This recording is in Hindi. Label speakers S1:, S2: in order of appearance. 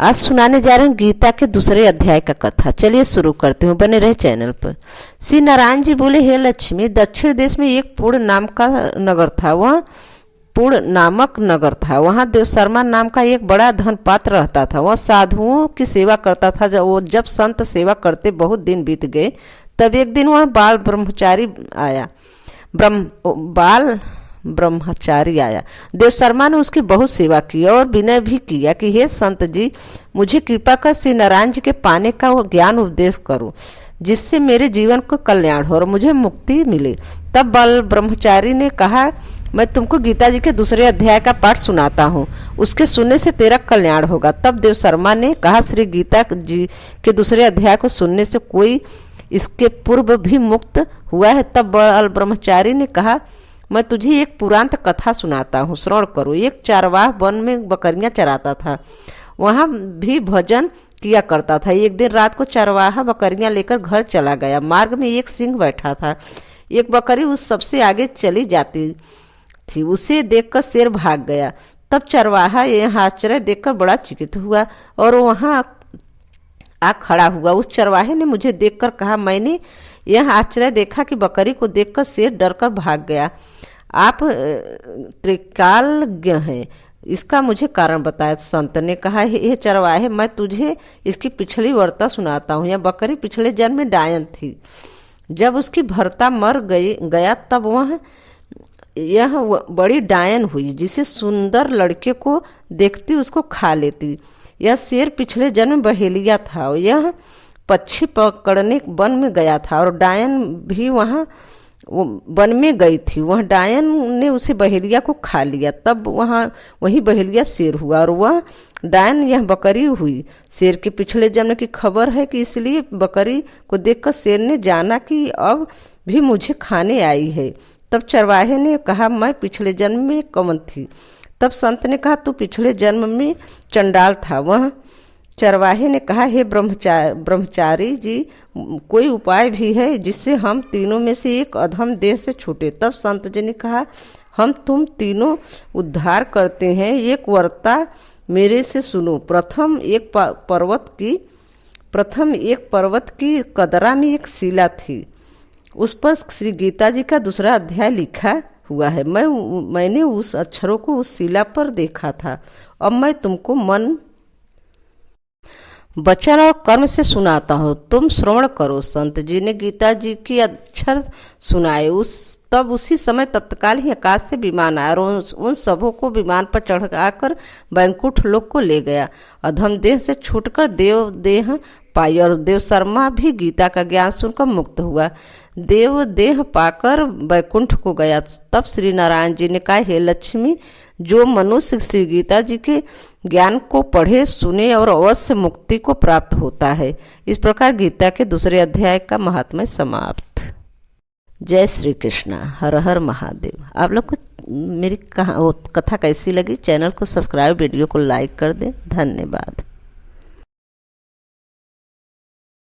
S1: आज सुनाने जा रहे हैं गीता के दूसरे अध्याय का कथा। चलिए शुरू करते हूँ, बने रहे चैनल पर। श्री नारायण जी बोले, हे लक्ष्मी, दक्षिण देश में एक पूर्ण नाम का नगर था। वह पूर्ण नामक नगर था। वहाँ देवशर्मा नाम का एक बड़ा धन पात्र रहता था। वह साधुओं की सेवा करता था। जब संत सेवा करते बहुत दिन बीत गए, तब एक दिन वह बाल ब्रह्मचारी आया। देवशर्मा ने उसकी बहुत सेवा की और विनय भी किया कि हे संत जी, मुझे कृपा कर श्री नारायण जी के पाने का वो ज्ञान उपदेश करो, जिससे मेरे जीवन को कल्याण हो और मुझे मुक्ति मिले। तब बाल ब्रह्मचारी ने कहा, मैं तुमको गीता जी के दूसरे अध्याय का पाठ सुनाता हूँ, उसके सुनने से तेरा कल्याण होगा। तब देवशर्मा ने कहा, श्री गीता जी के दूसरे अध्याय को सुनने से कोई इसके पूर्व भी मुक्त हुआ है? तब बाल ब्रह्मचारी ने कहा, मैं तुझे एक पुरांत कथा सुनाता हूँ, श्रवण करो। एक चारवाह वन में बकरियां चराता था। वहाँ भी भजन किया करता था। एक दिन रात को चारवाहा बकरियां लेकर घर चला गया। मार्ग में एक सिंह बैठा था। एक बकरी उस सबसे आगे चली जाती थी। उसे देखकर शेर भाग गया। तब चरवाहा यह आश्चर्य देखकर बड़ा चिंतित हुआ और वहाँ आ खड़ा हुआ। उस चरवाहे ने मुझे देखकर कहा, मैंने यह आश्चर्य देखा कि बकरी को देखकर शेर डरकर भाग गया। आप त्रिकालज्ञ हैं, इसका मुझे कारण बताया। संत ने कहा, हे चरवाहे, मैं तुझे इसकी पिछली वार्ता सुनाता हूँ। यह बकरी पिछले जन्म में डायन थी। जब उसकी भर्ता मर गया तब यह बड़ी डायन हुई, जिसे सुंदर लड़के को देखती उसको खा लेती। यह शेर पिछले जन्म में बहेलिया था। यह पक्षी पकड़ने वन में गया था और डायन भी वहाँ वन में गई थी। वह डायन ने उसे बहेलिया को खा लिया। तब वही बहेलिया शेर हुआ और वह डायन यह बकरी हुई। शेर के पिछले जन्म की खबर है कि इसलिए बकरी को देखकर शेर ने जाना कि अब भी मुझे खाने आई है। तब चरवाहे ने कहा, मैं पिछले जन्म में कौन थी? तब संत ने कहा, तू पिछले जन्म में चंडाल था। वह चरवाहे ने कहा, हे ब्रह्मचारी जी, कोई उपाय भी है जिससे हम तीनों में से एक अधम देह से छूटे? तब संत जी ने कहा, हम तुम तीनों उद्धार करते हैं। एक वार्ता मेरे से सुनो। प्रथम एक पर्वत की कदरा में एक शिला थी। उस पर श्री गीता जी का दूसरा अध्याय लिखा हुआ है। मैंने उस अक्षरों को उस शिला पर देखा था। अब मैं तुमको मन, वचन और कर्म से सुनाता हूँ, तुम श्रवण करो। संत जी ने गीता जी के अक्षर सुनाए। तब उसी समय तत्काल ही आकाश से विमान आया और उन सबों को विमान पर चढ़ाकर वैकुंठ लोक को ले गया। अधम देह से छूटकर देव देह पाई और देवशर्मा भी गीता का ज्ञान सुनकर मुक्त हुआ। देव देह पाकर वैकुंठ को गया। तब श्री नारायण जी ने कहा, हे लक्ष्मी, जो मनुष्य श्री गीता जी के ज्ञान को पढ़े सुने और अवश्य मुक्ति को प्राप्त होता है। इस प्रकार गीता के दूसरे अध्याय का महात्म्य समाप्त। जय श्री कृष्णा। हर हर महादेव। आप लोग को मेरी कथा कैसी लगी? चैनल को सब्सक्राइब, वीडियो को लाइक कर दें। धन्यवाद।